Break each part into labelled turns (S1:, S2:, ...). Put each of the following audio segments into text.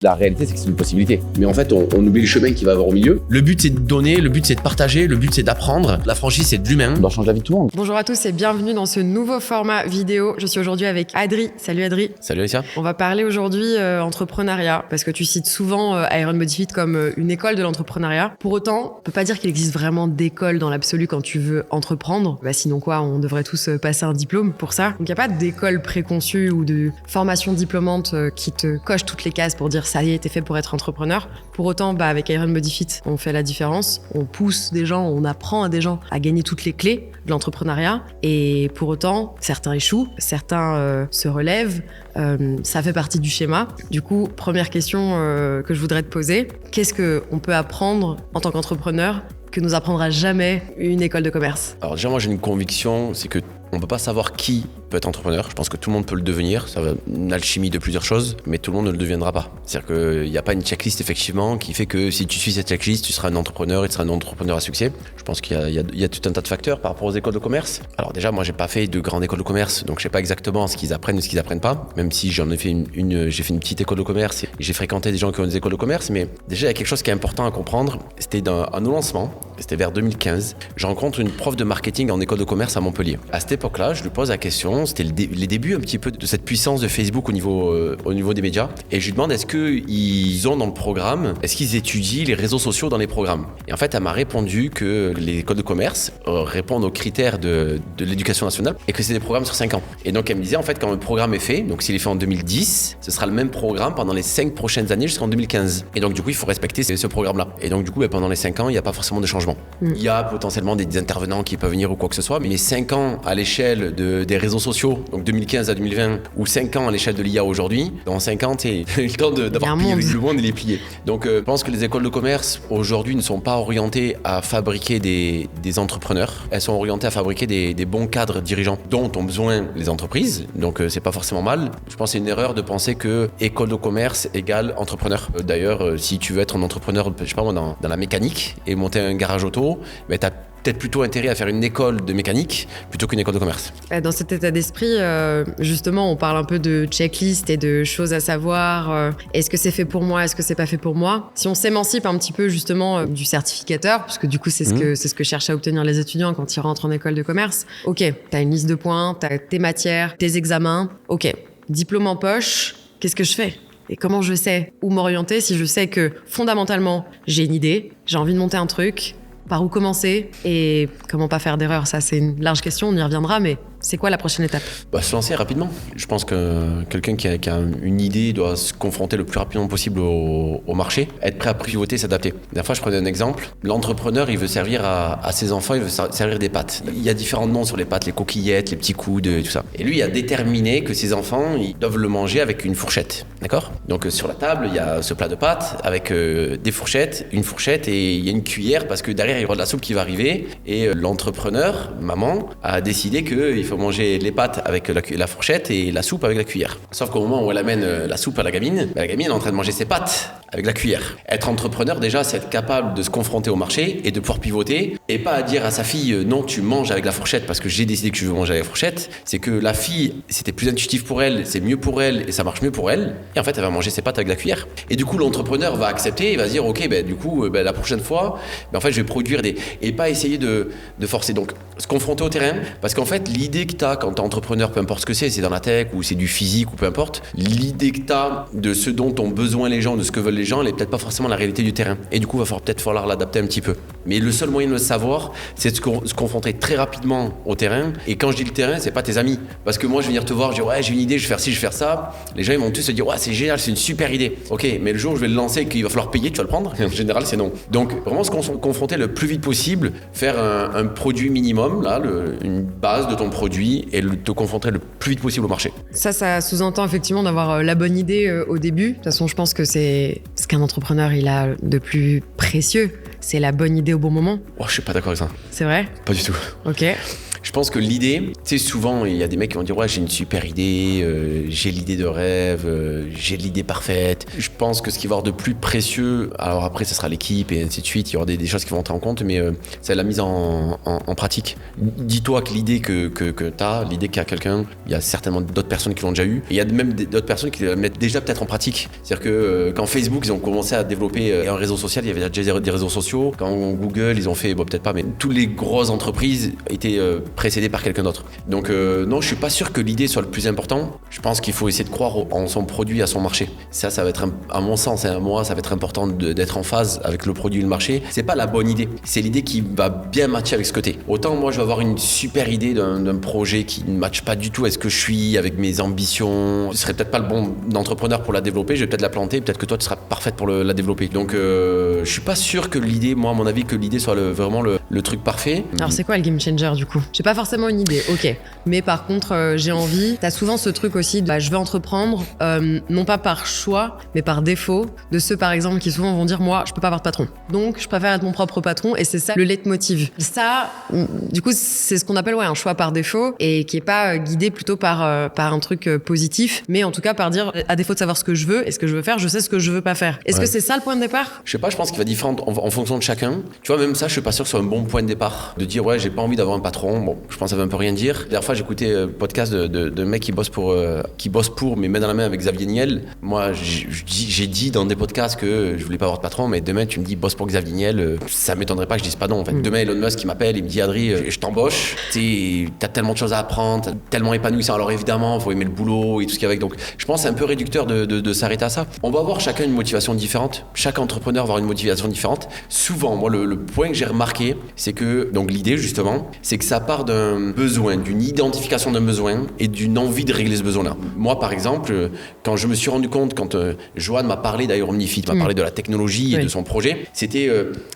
S1: La réalité, c'est que c'est une possibilité. Mais en fait, on oublie le chemin qu'il va avoir au milieu.
S2: Le but, c'est de donner, le but, c'est de partager, le but, c'est d'apprendre. La franchise, c'est de l'humain.
S1: On doit changer la vie de tout le monde.
S3: Bonjour à tous et bienvenue dans ce nouveau format vidéo. Je suis aujourd'hui avec Adri. Salut Adri.
S2: Salut Alicia.
S3: On va parler aujourd'hui entrepreneuriat, parce que tu cites souvent Iron Body Fit comme une école de l'entrepreneuriat. Pour autant, on peut pas dire qu'il existe vraiment d'école dans l'absolu quand tu veux entreprendre. Sinon quoi, on devrait tous passer un diplôme pour ça. Donc il n'y a pas d'école préconçue ou de formation diplômante qui te coche toutes les cases pour dire ça y est, t'es fait pour être entrepreneur. Pour autant, avec Iron Body Fit, on fait la différence. On pousse des gens, on apprend à des gens à gagner toutes les clés de l'entrepreneuriat. Et pour autant, certains échouent, certains se relèvent. Ça fait partie du schéma. Du coup, première question que je voudrais te poser. Qu'est-ce qu'on peut apprendre en tant qu'entrepreneur que nous apprendra jamais une école de commerce?
S2: Alors déjà, moi j'ai une conviction, c'est que on peut pas savoir qui peut être entrepreneur. Je pense que tout le monde peut le devenir. Ça va une alchimie de plusieurs choses, mais tout le monde ne le deviendra pas. C'est-à-dire qu'il n'y a pas une checklist effectivement qui fait que si tu suis cette checklist, tu seras un entrepreneur et tu seras un entrepreneur à succès. Je pense qu'il y a tout un tas de facteurs par rapport aux écoles de commerce. Alors déjà, moi j'ai pas fait de grande école de commerce, donc je sais pas exactement ce qu'ils apprennent ou ce qu'ils apprennent pas. Même si j'en ai fait j'ai fait une petite école de commerce et j'ai fréquenté des gens qui ont des écoles de commerce, mais déjà il y a quelque chose qui est important à comprendre. C'était à nos lancements, c'était vers 2015. Je rencontre une prof de marketing en école de commerce à Montpellier. À cette époque-là, je lui pose la question, c'était les débuts un petit peu de cette puissance de Facebook au niveau des médias, et je lui demande est-ce qu'ils ont dans le programme, est-ce qu'ils étudient les réseaux sociaux dans les programmes. Et en fait, elle m'a répondu que les écoles de commerce répondent aux critères de l'éducation nationale et que c'est des programmes sur 5 ans. Et donc elle me disait en fait quand le programme est fait, donc s'il est fait en 2010, ce sera le même programme pendant les 5 prochaines années jusqu'en 2015. Et donc du coup, il faut respecter ce programme-là. Et donc du coup, pendant les 5 ans, il n'y a pas forcément de changement. Il y a potentiellement des intervenants qui peuvent venir ou quoi que ce soit, mais les 5 ans à l'échelle des réseaux sociaux, donc 2015 à 2020, ou 5 ans à l'échelle de l'IA aujourd'hui, dans 5 ans, tu as le temps d'avoir plié le monde et les plier. Donc je pense que les écoles de commerce aujourd'hui ne sont pas orientées à fabriquer des entrepreneurs, elles sont orientées à fabriquer des bons cadres dirigeants dont ont besoin les entreprises, donc c'est pas forcément mal. Je pense que c'est une erreur de penser que école de commerce égale entrepreneur. D'ailleurs, si tu veux être un entrepreneur, je sais pas moi, dans la mécanique et monter un garage auto, tu as peut-être plutôt intérêt à faire une école de mécanique plutôt qu'une école de commerce.
S3: Dans cet état d'esprit, justement, on parle un peu de checklist et de choses à savoir. Est-ce que c'est fait pour moi? Est-ce que c'est pas fait pour moi? Si on s'émancipe un petit peu justement du certificateur, puisque du coup c'est ce que cherchent à obtenir les étudiants quand ils rentrent en école de commerce. Ok, t'as une liste de points, t'as tes matières, tes examens. Ok, diplôme en poche, qu'est-ce que je fais? Et comment je sais où m'orienter si je sais que fondamentalement j'ai une idée, j'ai envie de monter un truc? Par où commencer et comment pas faire d'erreur? Ça, c'est une large question, on y reviendra, mais c'est quoi la prochaine étape?
S2: Se lancer rapidement. Je pense que quelqu'un qui a une idée doit se confronter le plus rapidement possible au marché, être prêt à pivoter, s'adapter. La dernière fois, je prenais un exemple. L'entrepreneur, il veut servir à ses enfants, il veut servir des pâtes. Il y a différents noms sur les pâtes, les coquillettes, les petits coudes, et tout ça. Et lui, il a déterminé que ses enfants, ils doivent le manger avec une fourchette. D'accord? Donc sur la table, il y a ce plat de pâtes avec des fourchettes, une fourchette et il y a une cuillère parce que derrière, il y aura de la soupe qui va arriver. Et l'entrepreneur, maman, a décidé qu'il faut manger les pâtes avec la fourchette et la soupe avec la cuillère. Sauf qu'au moment où elle amène la soupe à la gamine est en train de manger ses pâtes avec la cuillère. Être entrepreneur, déjà, c'est être capable de se confronter au marché et de pouvoir pivoter et pas à dire à sa fille non, tu manges avec la fourchette parce que j'ai décidé que je veux manger avec la fourchette. C'est que la fille, c'était plus intuitif pour elle, c'est mieux pour elle et ça marche mieux pour elle. Et en fait, elle va manger ses pâtes avec la cuillère. Et du coup, l'entrepreneur va accepter, il va se dire ok, du coup, la prochaine fois, en fait, je vais produire et pas essayer de forcer. Donc, se confronter au terrain parce qu'en fait, l'idée que tu as quand tu es entrepreneur, peu importe ce que c'est dans la tech ou c'est du physique ou peu importe, l'idée que tu as de ce dont ont besoin les gens, de ce que veulent les gens, elle n'est peut-être pas forcément la réalité du terrain. Et du coup, il va peut-être falloir l'adapter un petit peu. Mais le seul moyen de le savoir, c'est de se confronter très rapidement au terrain. Et quand je dis le terrain, c'est pas tes amis. Parce que moi, je vais venir te voir, je dis ouais, j'ai une idée, je vais faire ci, je vais faire ça. Les gens, ils vont tous se dire ouais, c'est génial, c'est une super idée. Ok, mais le jour où je vais le lancer et qu'il va falloir payer, tu vas le prendre? En général, c'est non. Donc, vraiment se confronter le plus vite possible, faire un produit minimum, là, une base de ton produit et te confronter le plus vite possible au marché.
S3: Ça sous-entend effectivement d'avoir la bonne idée au début. De toute façon, je pense que c'est ce qu'un entrepreneur il a de plus précieux. C'est la bonne idée au bon moment.
S2: Oh, je suis pas d'accord avec ça.
S3: C'est vrai?
S2: Pas du tout.
S3: Ok.
S2: Je pense que l'idée, tu sais, souvent, il y a des mecs qui vont dire, ouais, j'ai une super idée, j'ai l'idée de rêve, j'ai l'idée parfaite. Je pense que ce qui va y avoir de plus précieux, alors après, ce sera l'équipe et ainsi de suite, il y aura des choses qui vont entrer en compte, mais c'est la mise en pratique. Dis-toi que l'idée que t'as, l'idée qu'a quelqu'un, il y a certainement d'autres personnes qui l'ont déjà eu, et il y a même d'autres personnes qui la mettent déjà peut-être en pratique. C'est-à-dire que quand Facebook, ils ont commencé à développer un réseau social, il y avait déjà des réseaux sociaux. Quand Google, ils ont fait, bon, peut-être pas, mais toutes les grosses entreprises étaient précédées par quelqu'un d'autre. Donc non, je suis pas sûr que l'idée soit le plus important. Je pense qu'il faut essayer de croire en son produit, à son marché. Ça va être, à mon sens, à moi, ça va être important d'être en phase avec le produit et le marché. C'est pas la bonne idée, c'est l'idée qui va bien matcher avec ce que t'es. Autant moi, je vais avoir une super idée d'un projet qui ne matche pas du tout avec ce que je suis, avec mes ambitions. Je serais peut-être pas le bon entrepreneur pour la développer, je vais peut-être la planter, peut-être que toi, tu seras parfaite pour la développer. Donc je suis pas sûr que l'idée, moi, à mon avis, que l'idée soit vraiment le truc parfait.
S3: Alors c'est quoi le game changer du coup? J'ai pas forcément une idée, ok. Mais par contre, j'ai envie. T'as souvent ce truc aussi de je veux entreprendre, non pas par choix, mais par défaut. De ceux par exemple qui souvent vont dire moi, je peux pas avoir de patron. Donc je préfère être mon propre patron et c'est ça le leitmotiv. Ça, du coup, c'est ce qu'on appelle un choix par défaut et qui est pas guidé plutôt par un truc positif, mais en tout cas par dire à défaut de savoir ce que je veux et ce que je veux faire, je sais ce que je veux pas faire. Est-ce que c'est ça le point de départ?
S2: Je sais pas, je pense qu'il va différent en fonction de chacun. Tu vois, même ça, je suis pas sûr que ce soit un bon point de départ. De dire, ouais, j'ai pas envie d'avoir un patron. Bon, je pense que ça veut un peu rien dire. La dernière fois, j'écoutais un podcast de mecs qui bossent pour, mais main dans la main avec Xavier Niel. Moi, j'ai dit dans des podcasts que je voulais pas avoir de patron, mais demain, tu me dis, bosse pour Xavier Niel, ça m'étonnerait pas que je dise pas non. En fait, demain, Elon Musk, il m'appelle, il me dit, Adri, je t'embauche. T'as tellement de choses à apprendre, t'as tellement épanouissant. Alors évidemment, faut aimer le boulot et tout ce qu'il y a avec. Donc, je pense que c'est un peu réducteur de s'arrêter à ça. On va avoir chacun une motivation différente. Chaque entrepreneur va avoir une motivation différente. Souvent, moi, le point que j'ai remarqué, c'est que, donc l'idée justement, c'est que ça part d'un besoin, d'une identification d'un besoin et d'une envie de régler ce besoin-là. Moi, par exemple, quand je me suis rendu compte, quand Johan m'a parlé d'Omnifit, m'a parlé de la technologie et de son projet, c'était,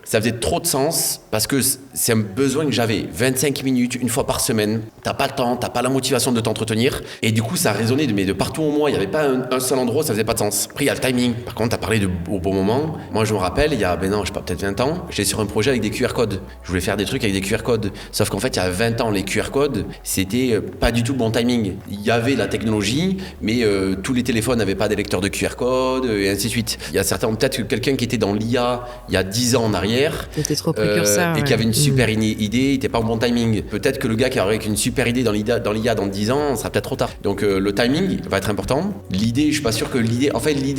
S2: ça faisait trop de sens parce que c'est un besoin que j'avais. 25 minutes, une fois par semaine, t'as pas le temps, t'as pas la motivation de t'entretenir et du coup, ça résonnait de partout en moi. Il n'y avait pas un seul endroit où ça faisait pas de sens. Après, il y a le timing. Par contre, t'as parlé au bon moment. Moi, je me rappelle, il y a, je sais pas, peut-être 20 ans, j'étais sur un projet avec des QR codes. Je voulais faire des trucs avec des QR codes. Sauf qu'en fait, il y a 20 ans, les QR codes, c'était pas du tout le bon timing. Il y avait la technologie, mais tous les téléphones n'avaient pas des lecteurs de QR code, et ainsi de suite. Il y a certains, peut-être que quelqu'un qui était dans l'IA il y a 10 ans en arrière,
S3: était trop précurseur,
S2: et qui avait une super idée, il n'était pas au bon timing. Peut-être que le gars qui aurait une super idée dans l'IA dans 10 ans, ça sera peut-être trop tard. Donc le timing va être important. L'idée, je suis pas sûr que l'idée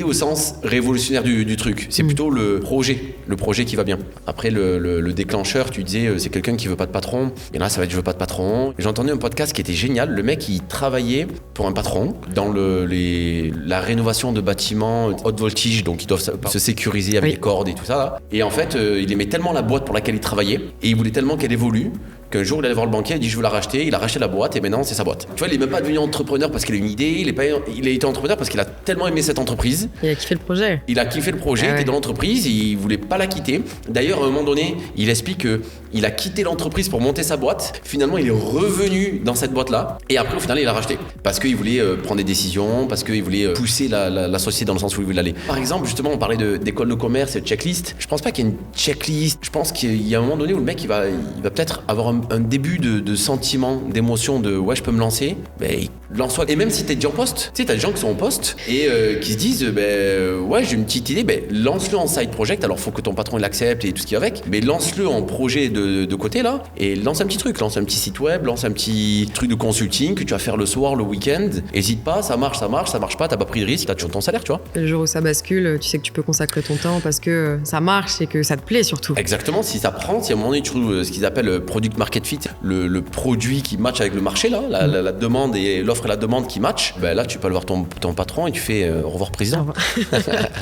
S2: au sens révolutionnaire du truc, c'est plutôt le projet qui va bien. Après le déclencheur, tu disais c'est quelqu'un qui veut pas de patron, et là ça va être je veux pas de patron. J'ai entendu un podcast qui était génial, le mec il travaillait pour un patron dans la rénovation de bâtiments haute voltige, donc ils doivent se sécuriser avec les cordes et tout ça là. Et en fait il aimait tellement la boîte pour laquelle il travaillait et il voulait tellement qu'elle évolue qu'un jour il allait voir le banquier, il dit je veux la racheter, il a racheté la boîte et maintenant c'est sa boîte. Tu vois, il est même pas devenu entrepreneur parce qu'il a une idée, il a été entrepreneur parce qu'il a tellement aimé cette entreprise.
S3: Il a kiffé le projet.
S2: Il était dans l'entreprise, il voulait pas la quitter. D'ailleurs, à un moment donné, il explique qu'il a quitté l'entreprise pour monter sa boîte. Finalement, il est revenu dans cette boîte-là et après, au final, il a racheté. Parce qu'il voulait prendre des décisions, parce qu'il voulait pousser la société dans le sens où il voulait aller. Par exemple, justement, on parlait d'école de commerce et de checklist. Je pense pas qu'il y ait une checklist. Je pense qu'il y a un moment donné où le mec, il va peut-être avoir un début de sentiment, d'émotion de ouais, je peux me lancer. Lance-toi. Et même si t'es déjà en poste, tu sais, t'as des gens qui sont en poste et qui se disent ouais, j'ai une petite idée, lance-le en side project. Alors faut que ton patron l'accepte et tout ce qui va avec, mais lance-le en projet de côté là et lance un petit truc, lance un petit site web, lance un petit truc de consulting que tu vas faire le soir, le week-end. Hésite pas, ça marche pas, t'as pas pris de risque, t'as toujours ton salaire, tu vois.
S3: Le jour où ça bascule, tu sais que tu peux consacrer ton temps parce que ça marche et que ça te plaît surtout.
S2: Exactement, si ça prend, si à un moment donné tu trouves ce qu'ils appellent product market fit, le produit qui match avec le marché là, la demande et l'offre et la demande qui match, là tu peux aller voir ton patron et tu fais au revoir président.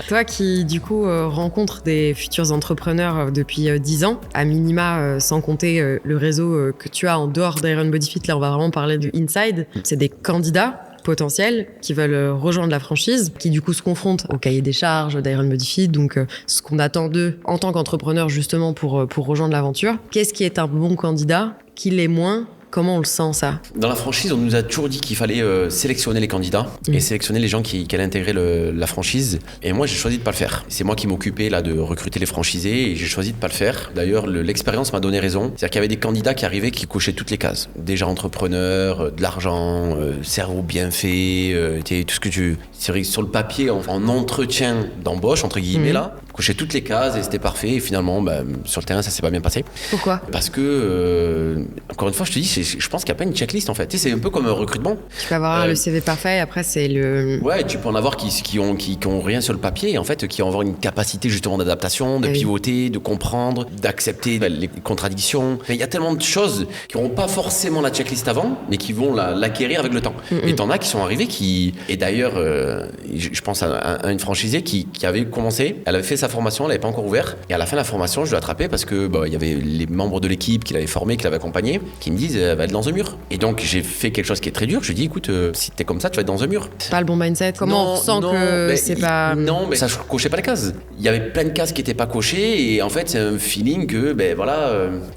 S3: Toi qui du coup rencontres des futurs entrepreneurs depuis 10 ans, à minima sans compter le réseau que tu as en dehors d'Iron Body Fit, là on va vraiment parler du inside, c'est des candidats potentiels qui veulent rejoindre la franchise, qui du coup se confrontent au cahier des charges d'Iron Body Fit, donc ce qu'on attend d'eux en tant qu'entrepreneur justement pour rejoindre l'aventure. Qu'est-ce qui est un bon candidat, qui l'est moins Comment on le sent, ça?
S2: Dans la franchise, on nous a toujours dit qu'il fallait sélectionner les candidats et sélectionner les gens qui allaient intégrer la franchise. Et moi, j'ai choisi de pas le faire. C'est moi qui m'occupais là de recruter les franchisés et j'ai choisi de pas le faire. D'ailleurs, l'expérience m'a donné raison. C'est-à-dire qu'il y avait des candidats qui arrivaient qui cochaient toutes les cases. Déjà entrepreneurs, de l'argent, cerveau bien fait, tout ce que tu... C'est vrai que sur le papier, en entretien d'embauche, entre guillemets, là, cochaient toutes les cases et c'était parfait. Et finalement, sur le terrain, ça s'est pas bien passé.
S3: Pourquoi?
S2: Parce que, encore une fois, je te dis, je pense qu'il n'y a pas une checklist en fait. Tu sais, c'est un peu comme un recrutement.
S3: Tu peux avoir le CV parfait et après c'est le...
S2: Ouais, tu peux en avoir qui ont rien sur le papier et en fait qui vont avoir une capacité justement d'adaptation, de pivoter, de comprendre, d'accepter les contradictions. Il y a tellement de choses qui n'auront pas forcément la checklist avant, mais qui vont l'acquérir avec le temps. Et t'en as qui sont arrivés Et d'ailleurs, je pense à une franchisée qui avait commencé, elle avait fait sa formation, elle n'avait pas encore ouvert. Et à la fin de la formation, je l'ai attrapée parce que il y avait les membres de l'équipe qui l'avaient formée, qui l'avaient accompagnée, qui me disent elle va être dans un mur. Et donc j'ai fait quelque chose qui est très dur. Je lui ai dit écoute, si t'es comme ça, tu vas être dans un mur.
S3: Pas le bon mindset. Comment on ressent que c'est pas...
S2: Non, mais ça cochait pas les cases. Il y avait plein de cases qui étaient pas cochées et en fait c'est un feeling que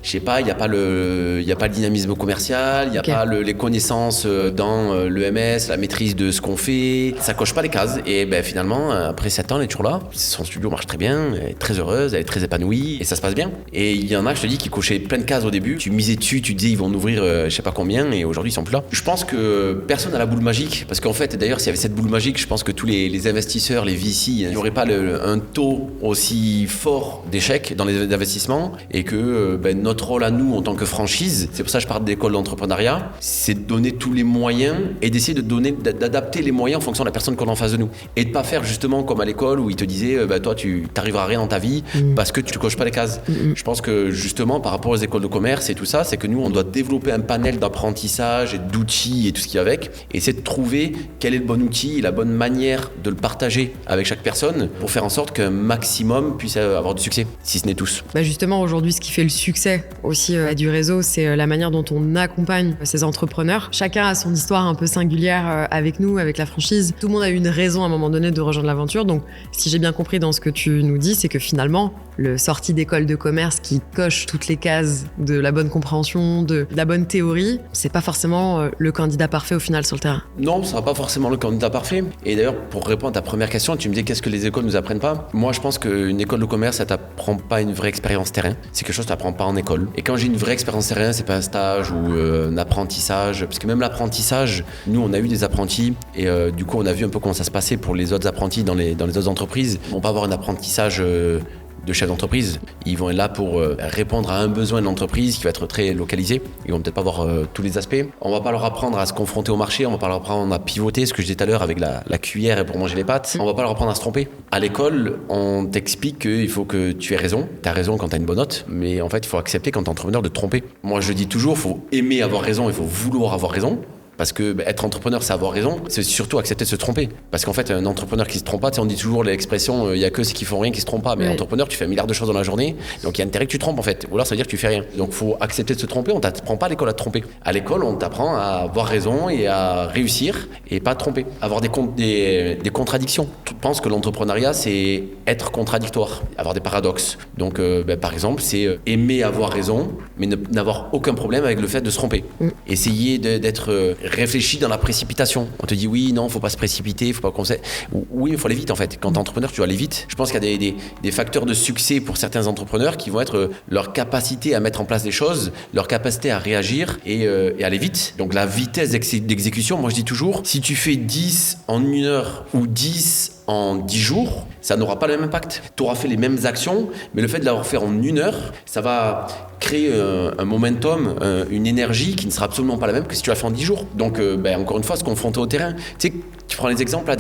S2: je sais pas, il y a pas le dynamisme commercial, il y a pas les connaissances dans l'EMS, la maîtrise de ce qu'on fait. Ça coche pas les cases et finalement après 7 ans elle est toujours là. Son studio marche très bien, elle est très heureuse, elle est très épanouie et ça se passe bien. Et il y en a, je te dis, qui cochaient plein de cases au début. Tu misais dessus, tu disais ils vont en ouvrir je sais pas combien et aujourd'hui ils sont plus là. Je pense que personne n'a la boule magique parce qu'en fait d'ailleurs s'il y avait cette boule magique, je pense que tous les investisseurs, les VC, il n'y aurait pas un taux aussi fort d'échec dans les investissements et que notre rôle à nous en tant que franchise, c'est pour ça que je parle d'école d'entrepreneuriat, c'est de donner tous les moyens et d'essayer d'adapter les moyens en fonction de la personne qu'on a en face de nous et de pas faire justement comme à l'école où ils te disaient toi tu t'arriveras à rien dans ta vie parce que tu coches pas les cases. Je pense que justement par rapport aux écoles de commerce et tout ça, c'est que nous on doit développer un panel d'apprentissage et d'outils et tout ce qui va avec et essayer de trouver quel est le bon outil et la bonne manière de le partager avec chaque personne pour faire en sorte qu'un maximum puisse avoir du succès, si ce n'est tous.
S3: Justement aujourd'hui ce qui fait le succès aussi du réseau, c'est la manière dont on accompagne ces entrepreneurs. Chacun a son histoire un peu singulière avec nous, avec la franchise. Tout le monde a eu une raison à un moment donné de rejoindre l'aventure. Donc si j'ai bien compris dans ce que tu nous dis, c'est que finalement le sorti d'école de commerce qui coche toutes les cases de la bonne compréhension, de la bonne théorie, c'est pas forcément le candidat parfait au final sur le terrain.
S2: Non, ça sera pas forcément le candidat parfait. Et d'ailleurs, pour répondre à ta première question, tu me dis qu'est-ce que les écoles nous apprennent pas? Moi, je pense qu'une école de commerce, ça t'apprend pas une vraie expérience terrain. C'est quelque chose que t'apprends pas en école. Et quand j'ai une vraie expérience terrain, c'est pas un stage ou un apprentissage. Parce que même l'apprentissage, nous, on a eu des apprentis et du coup, on a vu un peu comment ça se passait pour les autres apprentis dans les autres entreprises. On va avoir un apprentissage de chefs d'entreprise. Ils vont être là pour répondre à un besoin de l'entreprise qui va être très localisé. Ils vont peut-être pas voir tous les aspects. On va pas leur apprendre à se confronter au marché, on va pas leur apprendre à pivoter, ce que je disais tout à l'heure avec la cuillère pour manger les pâtes. On va pas leur apprendre à se tromper. À l'école, on t'explique qu'il faut que tu aies raison. Tu as raison quand tu as une bonne note, mais en fait, il faut accepter quand tu es entrepreneur de te tromper. Moi, je dis toujours, il faut aimer avoir raison, il faut vouloir avoir raison. Parce que être entrepreneur, c'est avoir raison, c'est surtout accepter de se tromper. Parce qu'en fait, un entrepreneur qui se trompe pas, on dit toujours l'expression il y a que ceux qui font rien qui se trompent pas. Mais entrepreneur, tu fais un milliard de choses dans la journée, donc il y a intérêt que tu te trompes en fait. Ou alors ça veut dire que tu fais rien. Donc faut accepter de se tromper. On t'apprend pas à l'école à te tromper. À l'école, on t'apprend à avoir raison et à réussir et pas te tromper. Avoir des contradictions. Tu penses que l'entrepreneuriat, c'est être contradictoire, avoir des paradoxes. Donc par exemple, c'est aimer avoir raison, mais n'avoir aucun problème avec le fait de se tromper. Essayer d'être réfléchis dans la précipitation. On te dit oui, non, faut pas se précipiter, faut pas qu'on sait. Oui, il faut aller vite en fait. Quand t'es entrepreneur, tu dois aller vite. Je pense qu'il y a des facteurs de succès pour certains entrepreneurs qui vont être leur capacité à mettre en place des choses, leur capacité à réagir et aller vite. Donc la vitesse d'exécution, moi je dis toujours, si tu fais 10 en 1 heure ou 10 en 10 jours, ça n'aura pas le même impact. Tu auras fait les mêmes actions, mais le fait de l'avoir fait en 1 heure, ça va créer un momentum, une énergie qui ne sera absolument pas la même que si tu l'as fait en 10 jours. Donc, encore une fois, se confronter au terrain. Tu sais, tu prends les exemples là,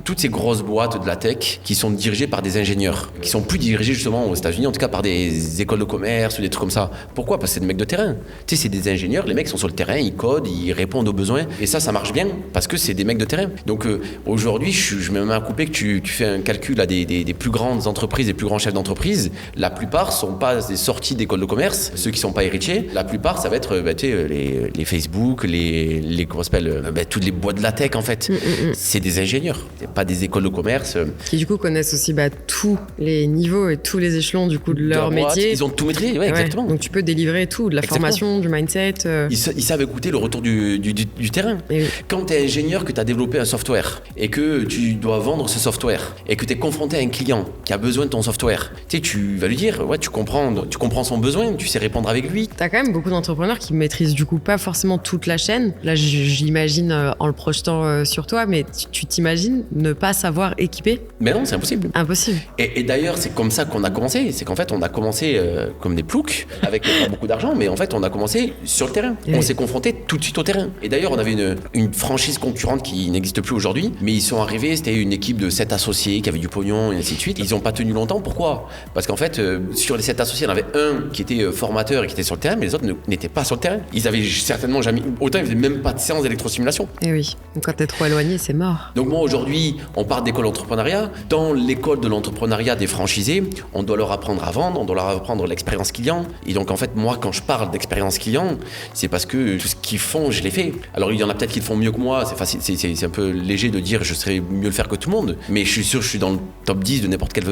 S2: toutes ces grosses boîtes de la tech qui sont dirigées par des ingénieurs, qui sont plus dirigées justement aux États-Unis, en tout cas par des écoles de commerce ou des trucs comme ça. Pourquoi? Parce que c'est des mecs de terrain. Tu sais, c'est des ingénieurs, les mecs sont sur le terrain, ils codent, ils répondent aux besoins. Et ça marche bien parce que c'est des mecs de terrain. Donc aujourd'hui, je me mets à couper que tu fais un calcul là, des plus grandes entreprises, des plus grands chefs d'entreprise. La plupart sont pas des sorties d'écoles de commerce, ceux qui sont pas héritiers. La plupart, ça va être les Facebook, les comment ça s'appelle, toutes les boîtes de la tech en fait. c'est des ingénieurs, c'est pas des écoles de commerce.
S3: Qui du coup connaissent aussi tous les niveaux et tous les échelons du coup de leur métier.
S2: Ils ont tout maîtrisé, exactement.
S3: Donc tu peux délivrer tout, de la formation, du mindset.
S2: Ils savent écouter le retour du terrain.
S3: Et oui.
S2: Quand tu es ingénieur, que tu as développé un software et que tu dois vendre ce software et que tu es confronté à un client qui a besoin de ton software, tu vas lui dire, tu comprends son besoin, tu sais répondre avec lui.
S3: T'as quand même beaucoup d'entrepreneurs qui maîtrisent du coup pas forcément toute la chaîne. Là, j'imagine en le projetant sur toi, mais tu t'imagines ne pas savoir équiper?
S2: Mais non, c'est impossible.
S3: Impossible.
S2: Et d'ailleurs, c'est comme ça qu'on a commencé. C'est qu'en fait, on a commencé comme des ploucs, avec pas beaucoup d'argent, mais en fait, on a commencé sur le terrain.
S3: Et
S2: on s'est confronté tout de suite au terrain. Et d'ailleurs, on avait une franchise concurrente qui n'existe plus aujourd'hui, mais ils sont arrivés, c'était une équipe de 7 associés qui avait du pognon et ainsi de suite. Ils n'ont pas tenu longtemps. Pourquoi? Parce qu'en fait, sur les 7 associés, il y en avait un qui était formateur et qui était sur le terrain, mais les autres n'étaient pas sur le terrain. Ils avaient certainement jamais... Autant, ils faisaient même pas de séance d'électrosimulation.
S3: Et oui. Donc quand t'es trop éloigné, c'est mort.
S2: Donc moi, aujourd'hui, on part d'école d'entrepreneuriat. Dans l'école de l'entrepreneuriat des franchisés, on doit leur apprendre à vendre, on doit leur apprendre l'expérience client. Et donc, en fait, moi, quand je parle d'expérience client, c'est parce que tout ce qu'ils font, je l'ai fait. Alors, il y en a peut-être qui le font mieux que moi. C'est facile, c'est un peu léger de dire je serais mieux le faire que tout le monde. Mais je suis sûr que je suis dans le top 10 de n'importe quel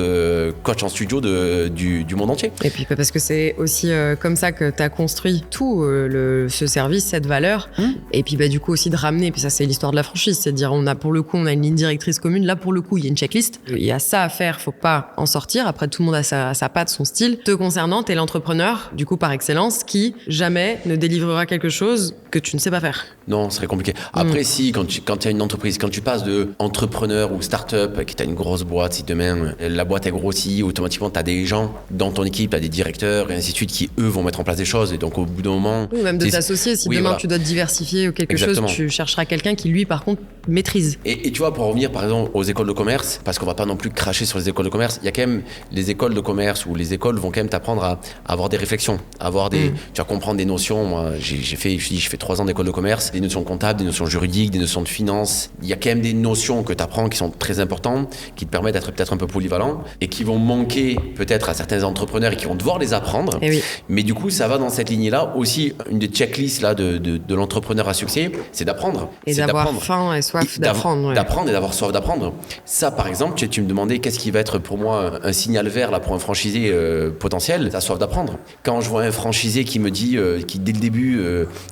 S2: coach en studio du monde entier.
S3: Et puis parce que c'est aussi comme ça que tu as construit tout ce service, cette valeur. Et puis du coup aussi de ramener, puis ça c'est l'histoire de la franchise, c'est de dire on a une ligne directrice commune. Là pour le coup il y a une checklist, il y a ça à faire, faut pas en sortir. Après tout le monde a sa patte, son style. Te concernant, t'es l'entrepreneur du coup par excellence qui jamais ne délivrera quelque chose que tu ne sais pas faire.
S2: Non, ce serait compliqué. Après si quand tu as une entreprise, quand tu passes de entrepreneur ou start-up, qui t'as une grosse boîte, si demain la boîte est grossie, automatiquement t'as des gens dans ton équipe, t'as des directeurs et ainsi de suite qui eux vont mettre en place des choses. Et donc au bout d'un moment,
S3: ou même de t'associer, si demain tu dois te diversifier ou quelque chose, tu chercheras quelqu'un qui lui par contre maîtrise.
S2: Et tu vois, pour revenir par exemple aux écoles de commerce, parce qu'on va pas non plus cracher sur les écoles de commerce, il y a quand même les écoles de commerce où les écoles vont quand même t'apprendre à avoir des réflexions, à avoir des, tu vas comprendre des notions. Moi j'ai fait 3 ans d'école de commerce, des notions comptables, des notions juridiques, des notions de finance. Il y a quand même des notions que tu apprends qui sont très importantes, qui te permettent d'être peut-être un peu polyvalent et qui vont manquer peut-être à certains entrepreneurs et qui vont devoir les apprendre.
S3: Oui.
S2: Mais du coup, ça va dans cette lignée-là. Aussi, une des checklists là, de l'entrepreneur à succès, c'est d'apprendre.
S3: Et d'avoir faim et soif d'apprendre.
S2: D'apprendre et d'avoir soif d'apprendre. Ça, par exemple, tu me demandais qu'est-ce qui va être pour moi un signal vert là, pour un franchisé potentiel, la soif d'apprendre. Quand je vois un franchisé qui me dit, qui dès le début,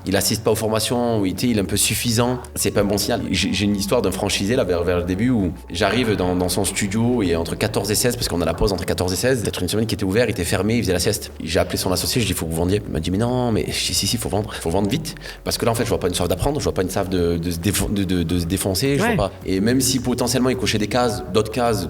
S2: il n'assiste pas aux formations, ou il est un peu suffisant, c'est pas un bon signal. J'ai une histoire d'un franchisé là, vers le début où j'arrive dans son studio et entre 14 et 16, parce qu'on a la pause entre 14 et 16, peut-être une semaine qui était ouverte, il était fermé, il faisait la sieste. J'ai appelé son associé, je lui ai dit, faut que vous vendiez. Il m'a dit, mais non, mais si, faut vendre vite. Parce que là, en fait, je vois pas une soif d'apprendre, je vois pas une soif de se défoncer, je vois pas. Et même si potentiellement il cochait d'autres cases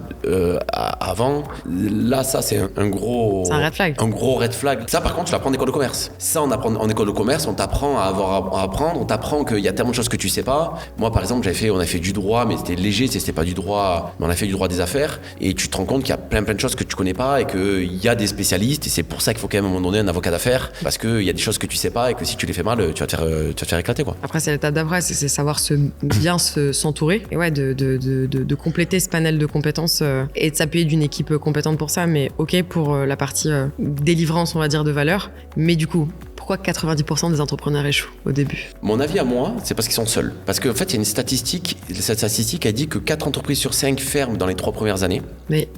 S2: avant, là, ça, c'est un gros.
S3: C'est un red flag.
S2: Un gros red flag. Ça, par contre, tu l'apprends en école de commerce. Ça, on apprend en école de commerce, on t'apprend à apprendre, on t'apprend qu'il y a tellement de choses que tu sais pas. Moi, par exemple, on a fait du droit, mais c'était léger, c'était pas du droit, mais on a fait du droit des affaires. Et tu te rends compte qu'il y a plein de choses que tu connais pas et qu'il y a des spécialistes. Et c'est pour ça qu'il faut quand même à un moment donné un avocat d'affaires, parce qu'il y a des choses que tu sais pas et que si tu les fais mal, tu vas te faire éclater, quoi.
S3: Après, c'est l'étape d'après, c'est savoir bien s'entourer et de compléter ce panel de compétences et de s'appuyer d'une équipe compétente pour ça. Mais ok pour la partie délivrance, on va dire, de valeur. Mais du coup, pourquoi 90% des entrepreneurs échouent au début?
S2: Mon avis à moi, c'est parce qu'ils sont seuls. Parce qu'en fait, il y a une statistique, cette statistique a dit que 4 entreprises sur 5 ferment dans les 3 premières années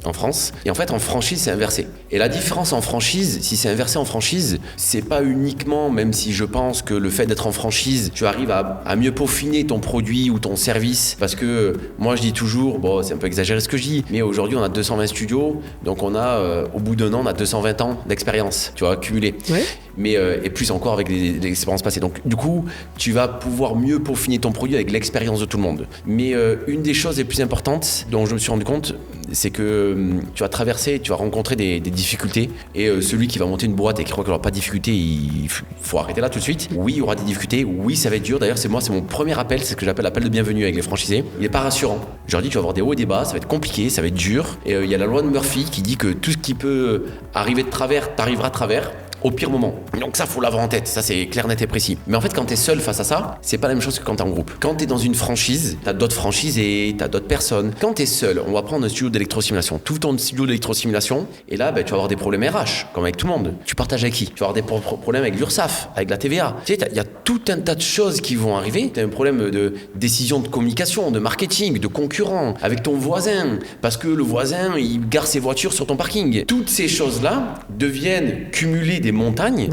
S2: en France. Et en fait, en franchise, c'est inversé. Et la différence en franchise, si c'est inversé en franchise, c'est pas uniquement, même si je pense que le fait d'être en franchise, tu arrives à mieux peaufiner ton produit ou ton service. Parce que moi, je dis toujours, bon, c'est un peu exagéré ce que je dis, mais aujourd'hui, on a 220 studios. Donc, on a, au bout d'un an, on a 220 ans d'expérience, tu vois, cumulé.
S3: Ouais.
S2: Mais, et plus encore avec les expériences passées. Donc du coup, tu vas pouvoir mieux peaufiner ton produit avec l'expérience de tout le monde. Mais une des choses les plus importantes dont je me suis rendu compte, c'est que tu vas traverser, tu vas rencontrer des difficultés. Et celui qui va monter une boîte et qui croit qu'il n'y aura pas de difficultés, il faut arrêter là tout de suite. Oui, il y aura des difficultés. Oui, ça va être dur. D'ailleurs, c'est mon premier appel, c'est ce que j'appelle l'appel de bienvenue avec les franchisés. Il n'est pas rassurant. Je leur dis, tu vas avoir des hauts et des bas, ça va être compliqué, ça va être dur. Et il y a la loi de Murphy qui dit que tout ce qui peut arriver de travers, t'arrivera de travers. au pire moment. Donc ça, faut l'avoir en tête. Ça, c'est clair, net et précis. Mais en fait, quand t'es seul face à ça, c'est pas la même chose que quand t'es en groupe. Quand t'es dans une franchise, t'as d'autres franchisés, t'as d'autres personnes. Quand t'es seul, on va prendre un studio d'électrosimulation. Tout ton studio d'électrosimulation, et là, tu vas avoir des problèmes RH, comme avec tout le monde. Tu partages avec qui? Tu vas avoir des problèmes avec l'URSSAF, avec la TVA. Tu sais, il y a tout un tas de choses qui vont arriver. T'as un problème de décision de communication, de marketing, de concurrent, avec ton voisin, parce que le voisin, il gare ses voitures sur ton parking. Toutes ces choses-là deviennent cumuler des montagnes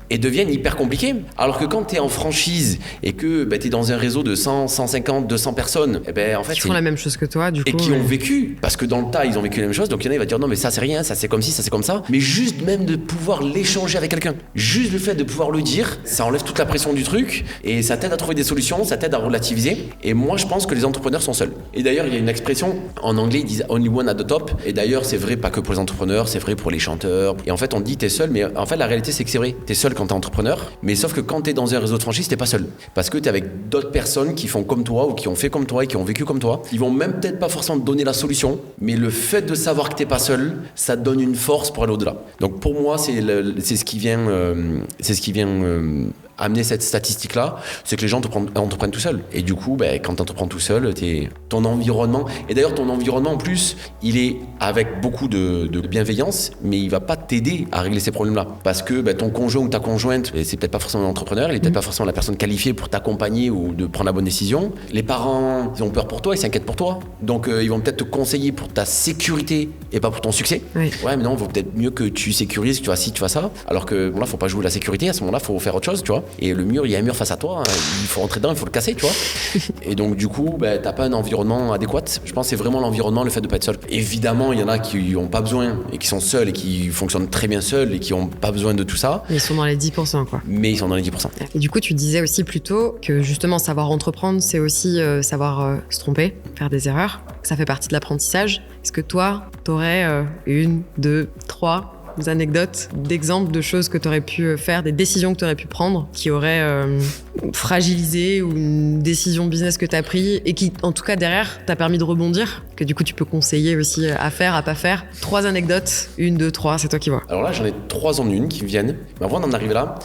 S2: et deviennent hyper compliquées. Alors que quand tu es en franchise et que tu es dans un réseau de 100, 150, 200 personnes, en fait,
S3: qui font la même chose que toi, du coup.
S2: Et qui ont vécu, parce que dans le tas, ils ont vécu la même chose. Donc il y en a, il va dire non, mais ça c'est rien, ça c'est comme ci, ça c'est comme ça. Mais juste même de pouvoir l'échanger avec quelqu'un, juste le fait de pouvoir le dire, ça enlève toute la pression du truc et ça t'aide à trouver des solutions, ça t'aide à relativiser. Et moi, je pense que les entrepreneurs sont seuls. Et d'ailleurs, il y a une expression en anglais, ils disent only one at the top. Et d'ailleurs, c'est vrai pas que pour les entrepreneurs, c'est vrai pour les chanteurs. Et en fait, on dit t'es seul, mais en fait, la réalité, c'est que c'est vrai. T'es seul quand t'es entrepreneur, mais sauf que quand t'es dans un réseau de franchise, t'es pas seul. Parce que t'es avec d'autres personnes qui font comme toi ou qui ont fait comme toi et qui ont vécu comme toi. Ils vont même peut-être pas forcément te donner la solution, mais le fait de savoir que t'es pas seul, ça te donne une force pour aller au-delà. Donc pour moi, c'est ce qui vient, amener cette statistique-là, c'est que les gens entreprennent tout seul. Et du coup, quand tu entreprends tout seul, ton environnement, et d'ailleurs ton environnement en plus, il est avec beaucoup de bienveillance, mais il va pas t'aider à régler ces problèmes-là. Parce que ton conjoint ou ta conjointe, c'est peut-être pas forcément un entrepreneur, il est peut-être pas forcément la personne qualifiée pour t'accompagner ou de prendre la bonne décision. Les parents, ils ont peur pour toi, ils s'inquiètent pour toi. Donc ils vont peut-être te conseiller pour ta sécurité et pas pour ton succès. Oui. Ouais, mais non, il vaut peut-être mieux que tu sécurises, que tu fasses ci, tu fasses ça. Alors que là, faut pas jouer la sécurité, à ce moment-là, faut faire autre chose, tu vois. Et le mur, il y a un mur face à toi, il faut rentrer dedans, il faut le casser, tu vois. Et donc du coup, t'as pas un environnement adéquat. Je pense que c'est vraiment l'environnement, le fait de pas être seul. Évidemment, il y en a qui ont pas besoin et qui sont seuls et qui fonctionnent très bien seuls et qui ont pas besoin de tout ça.
S3: Ils sont dans les 10%, quoi.
S2: Mais ils sont dans les 10%.
S3: Et du coup, tu disais aussi plus tôt que justement, savoir entreprendre, c'est aussi savoir se tromper, faire des erreurs. Ça fait partie de l'apprentissage. Est-ce que toi, t'aurais 1, 2, 3 anecdotes, d'exemples de choses que tu aurais pu faire, des décisions que tu aurais pu prendre qui auraient fragilisé, ou une décision business que tu as pris et qui, en tout cas, derrière, t'a permis de rebondir, que du coup, tu peux conseiller aussi à faire, à pas faire. 3 anecdotes, 1, 2, 3, c'est toi qui vois.
S2: Alors là, j'en ai 3 en une qui me viennent. Mais avant d'en arriver là,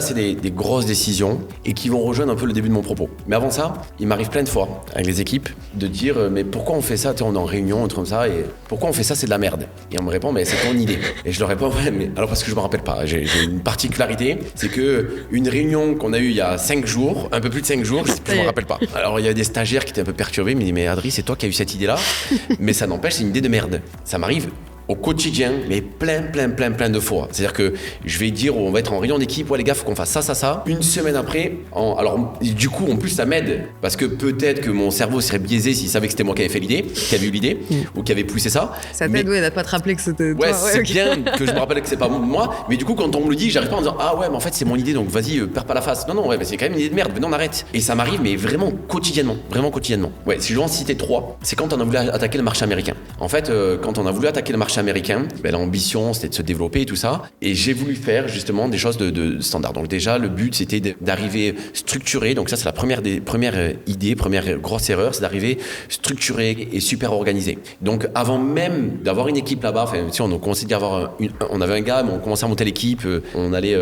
S2: c'est des grosses décisions et qui vont rejoindre un peu le début de mon propos. Mais avant ça, il m'arrive plein de fois avec les équipes de dire mais pourquoi on fait ça? On est en réunion, un truc comme ça, et pourquoi on fait ça? C'est de la merde. Et on me répond mais c'est ton idée. Et je leur réponds ouais, mais alors parce que je me rappelle pas. J'ai une particularité, c'est que une réunion qu'on a eue il y a 5 jours, un peu plus de 5 jours, je me rappelle pas. Alors il y a des stagiaires qui étaient un peu perturbés, mais ils me disent mais Adri, c'est toi qui as eu cette idée-là. Mais ça n'empêche, c'est une idée de merde. Ça m'arrive au quotidien, mais plein de fois. C'est-à-dire que je vais dire, on va être en réunion d'équipe, ouais les gars, faut qu'on fasse ça. Une semaine après, alors du coup, en plus, ça m'aide, parce que peut-être que mon cerveau serait biaisé s'il savait que c'était moi qui avais fait l'idée, qui avait eu l'idée, ou qui avait poussé ça.
S3: Ça t'aide, ouais, n'a pas te rappeler que c'était toi.
S2: Ouais, c'est bien que je me rappelle que c'est pas moi, mais du coup, quand on me le dit, j'arrive pas en disant, ah ouais, mais en fait, c'est mon idée, donc vas-y, perds pas la face. Non, ouais, mais c'est quand même une idée de merde, mais non, on arrête. Et ça m'arrive, mais vraiment quotidiennement. Ouais, si je dois en citer 3, c'est quand on a voulu attaquer le marché américain. En fait, quand on a voulu attaquer le marché américain, l'ambition, c'était de se développer et tout ça. Et j'ai voulu faire justement des choses de standard. Donc déjà, le but, c'était d'arriver structuré. Donc ça, c'est la première idée, première grosse erreur, c'est d'arriver structuré et super organisé. Donc avant même d'avoir une équipe là-bas, si on commençait à avoir on avait un gars, mais on commençait à monter l'équipe, on allait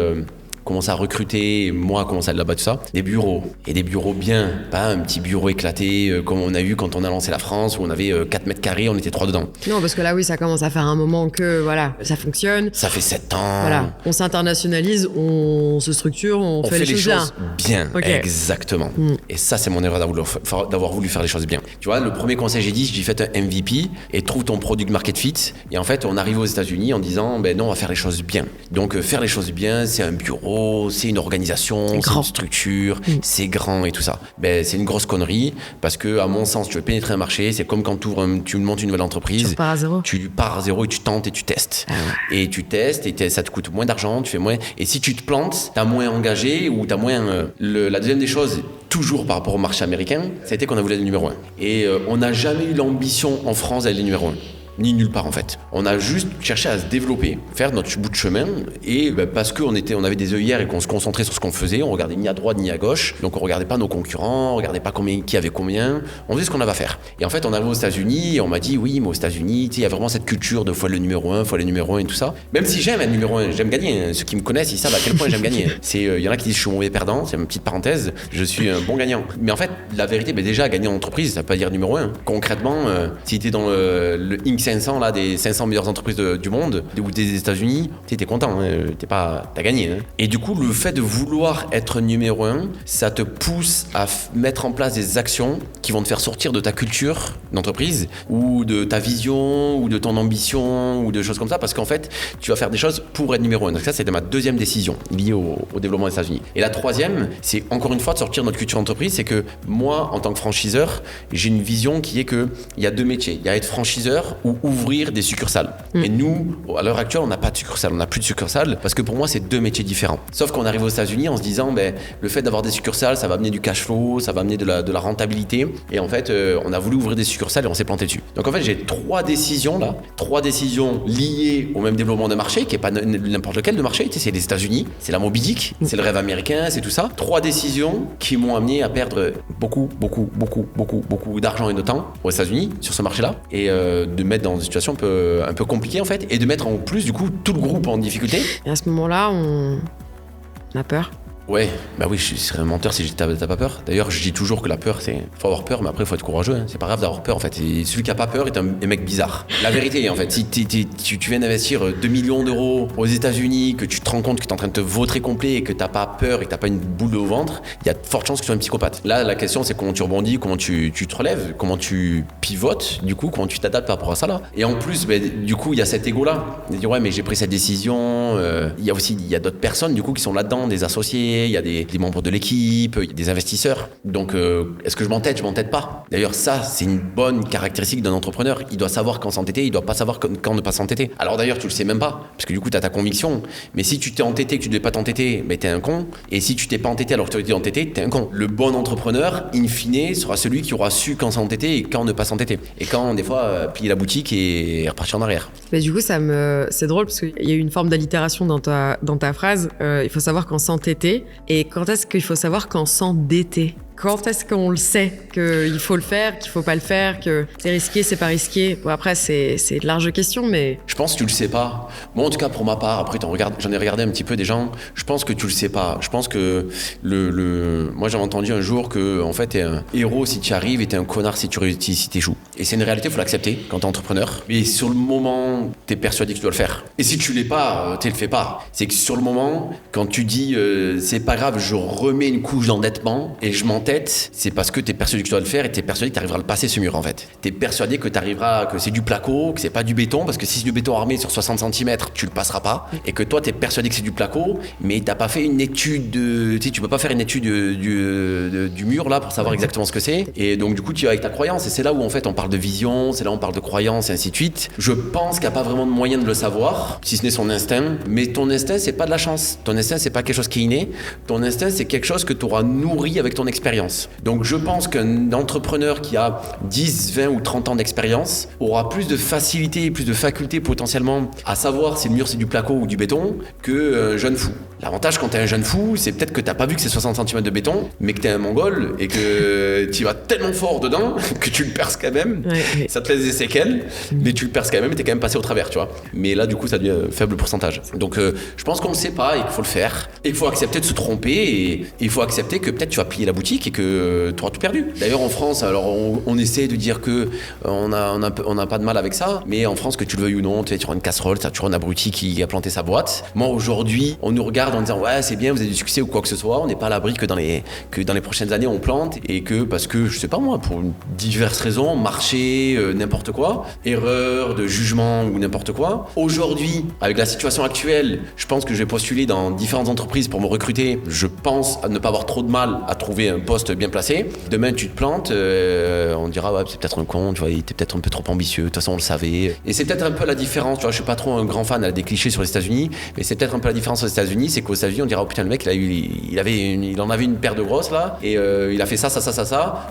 S2: commencer à recruter, moi commencer à là-bas tout ça, des bureaux, et des bureaux bien, pas un petit bureau éclaté comme on a eu quand on a lancé la France où on avait 4 mètres carrés, on était 3 dedans.
S3: Non, parce que là oui, ça commence à faire un moment que voilà, ça fonctionne.
S2: Ça fait 7 ans.
S3: Voilà, on s'internationalise, on se structure, on fait les choses
S2: bien. Okay. Exactement. Et ça, c'est mon erreur d'avoir voulu faire les choses bien. Tu vois, le premier conseil j'ai fait un MVP et trouve ton product market fit. Et en fait, on arrive aux États-Unis en disant non, on va faire les choses bien. Donc faire les choses bien, c'est un bureau, c'est une organisation, c'est une structure, c'est grand et tout ça. C'est une grosse connerie parce que, à mon sens, tu veux pénétrer un marché, c'est comme quand tu montes une nouvelle entreprise.
S3: Tu pars à zéro.
S2: Tu pars à zéro et tu tentes et tu testes. Ah ouais. Et tu testes et ça te coûte moins d'argent, tu fais moins. Et si tu te plantes, t'as moins engagé ou t'as moins. La deuxième des choses, toujours par rapport au marché américain, ça a été qu'on a voulu être le numéro 1. Et on n'a jamais eu l'ambition en France d'aller le numéro 1. ni nulle part en fait. On a juste cherché à se développer, faire notre bout de chemin et parce qu'on avait des œillères et qu'on se concentrait sur ce qu'on faisait, on regardait ni à droite ni à gauche, donc on regardait pas nos concurrents, on regardait pas qui avait combien, on faisait ce qu'on avait à faire. Et en fait, on arrive aux États-Unis et on m'a dit oui, mais aux États-Unis, il y a vraiment cette culture de faut le numéro 1 et tout ça. Même si j'aime être numéro 1, j'aime gagner. Ceux qui me connaissent, ils savent à quel point j'aime gagner. Il y en a qui disent je suis mauvais perdant, c'est une petite parenthèse, je suis un bon gagnant. Mais en fait, la vérité, déjà gagner en entreprise, ça veut pas dire numéro 1. Concrètement, si t'es dans le Inc 500 là, des 500 meilleures entreprises du monde ou des États-Unis, t'es content, t'as gagné. Et du coup, le fait de vouloir être numéro 1, ça te pousse à mettre en place des actions qui vont te faire sortir de ta culture d'entreprise ou de ta vision ou de ton ambition ou de choses comme ça, parce qu'en fait, tu vas faire des choses pour être numéro 1. Donc ça, c'était ma deuxième décision liée au développement des États-Unis. Et la troisième, c'est encore une fois de sortir de notre culture d'entreprise, c'est que moi, en tant que franchiseur, j'ai une vision qui est qu'il y a deux métiers. Il y a être franchiseur ou ouvrir des succursales. Et nous, à l'heure actuelle, on n'a pas de succursales, on n'a plus de succursales parce que pour moi, c'est deux métiers différents. Sauf qu'on arrive aux États-Unis en se disant, le fait d'avoir des succursales, ça va amener du cash flow, ça va amener de la rentabilité. Et en fait, on a voulu ouvrir des succursales et on s'est planté dessus. Donc en fait, j'ai trois décisions liées au même développement de marché, qui n'est pas n'importe lequel de marché. C'est les États-Unis, c'est la Moby Dick, c'est le rêve américain, c'est tout ça. Trois décisions qui m'ont amené à perdre beaucoup d'argent et de temps aux États-Unis sur ce marché-là et de mettre dans une situation un peu compliquée en fait et de mettre en plus du coup tout le groupe en difficulté.
S3: Et à ce moment-là, on a peur.
S2: Ouais, oui, je serais un menteur si t'as pas peur. D'ailleurs, je dis toujours que la peur, faut avoir peur, mais après, faut être courageux. Hein. C'est pas grave d'avoir peur, en fait. Et celui qui a pas peur est un mec bizarre. La vérité, en fait, si tu viens d'investir 2 millions d'euros aux États-Unis, que tu te rends compte que t'es en train de te vautrer complet et que t'as pas peur et que t'as pas une boule au ventre, il y a de fortes chances que tu sois un psychopathe. Là, la question, c'est comment tu rebondis, comment tu te relèves, comment tu pivotes, du coup, comment tu t'adaptes par rapport à ça, là. Et en plus, du coup, il y a cet ego-là. De dire, ouais, mais j'ai pris cette décision. Il y a d'autres personnes, du coup, qui sont là-dedans, des associés. Il y a des membres de l'équipe, il y a des investisseurs. Donc, est-ce que je m'entête? Je m'entête pas. D'ailleurs, ça, c'est une bonne caractéristique d'un entrepreneur. Il doit savoir quand s'entêter, il doit pas savoir quand ne pas s'entêter. Alors d'ailleurs, tu le sais même pas, parce que du coup, tu as ta conviction. Mais si tu t'es entêté, que tu devais pas t'entêter, t'es un con. Et si tu t'es pas entêté alors que tu étais entêté, t'es un con. Le bon entrepreneur, in fine, sera celui qui aura su quand s'entêter et quand ne pas s'entêter. Et quand, des fois, piller la boutique et repartir en arrière.
S3: Mais du coup, c'est drôle parce qu'il y a eu une forme d'allitération dans ta phrase. Il faut savoir quand s'entêter. Et quand est-ce qu'il faut savoir quand s'endetter? Quand est-ce qu'on le sait qu'il faut le faire, qu'il faut pas le faire, que c'est risqué, c'est pas risqué? Bon, après, c'est de larges questions, mais...
S2: Je pense que tu le sais pas. Moi, en tout cas, pour ma part, après, j'en ai regardé un petit peu des gens, je pense que tu le sais pas. Je pense que moi, j'avais entendu un jour que, en fait, t'es un héros si tu y arrives et t'es un connard si tu réussis, si t'échoues. Et c'est une réalité, faut l'accepter quand t'es entrepreneur. Mais sur le moment, t'es persuadé que tu dois le faire. Et si tu l'es pas, tu le fais pas. C'est que sur le moment, quand tu dis, c'est pas grave, je remets une couche d'endettement et je m'entête, c'est parce que t'es persuadé que tu dois le faire et t'es persuadé que t'arriveras à le passer ce mur en fait. T'es persuadé que que c'est du placo, que c'est pas du béton, parce que si c'est du béton armé sur 60 cm, tu le passeras pas. Et que toi t'es persuadé que c'est du placo, mais t'as pas fait une étude tu peux pas faire une étude du mur là pour savoir exactement ce que c'est. Et donc du coup tu vas avec ta croyance et c'est là où en fait on parle de vision, c'est là où on parle de croyance et ainsi de suite. Je pense qu'il n'y a pas vraiment de moyen de le savoir, si ce n'est son instinct. Mais ton instinct c'est pas de la chance. Ton instinct c'est pas quelque chose qui est inné. Ton instinct c'est quelque chose que tu auras nourri avec ton expérience. Donc je pense qu'un entrepreneur qui a 10, 20 ou 30 ans d'expérience aura plus de facilité et plus de faculté potentiellement à savoir si le mur c'est du placo ou du béton qu'un jeune fou. L'avantage quand t'es un jeune fou, c'est peut-être que t'as pas vu que c'est 60 cm de béton, mais que t'es un mongol et que tu vas tellement fort dedans que tu le perces quand même. Ouais. Ça te laisse des séquelles, mais tu le perces quand même et t'es quand même passé au travers, tu vois. Mais là, du coup, ça devient un faible pourcentage. Donc, je pense qu'on ne sait pas et qu'il faut le faire. Et il faut accepter de se tromper et il faut accepter que peut-être tu vas plier la boutique et que tu auras tout perdu. D'ailleurs, en France, alors on essaie de dire que on a pas de mal avec ça, mais en France, que tu le veuilles ou non, tu auras une casserole, tu auras un abruti qui a planté sa boîte. Moi, aujourd'hui, on nous regarde en disant ouais, c'est bien, vous avez du succès ou quoi que ce soit. On n'est pas à l'abri que dans les prochaines années, on plante et que parce que, je sais pas moi, pour diverses raisons, marché, n'importe quoi, erreur de jugement ou n'importe quoi. Aujourd'hui, avec la situation actuelle, je pense que je vais postuler dans différentes entreprises pour me recruter. Je pense à ne pas avoir trop de mal à trouver un poste poste bien placé. Demain, tu te plantes, on dira, ouais, c'est peut-être un con, tu vois, il était peut-être un peu trop ambitieux. De toute façon, on le savait. Et c'est peut-être un peu la différence, tu vois, je suis pas trop un grand fan des clichés sur les États-Unis, mais c'est peut-être un peu la différence aux États-Unis, c'est qu'aux États-Unis, on dira, oh putain, le mec, il en avait une paire de grosses là, et il a fait ça.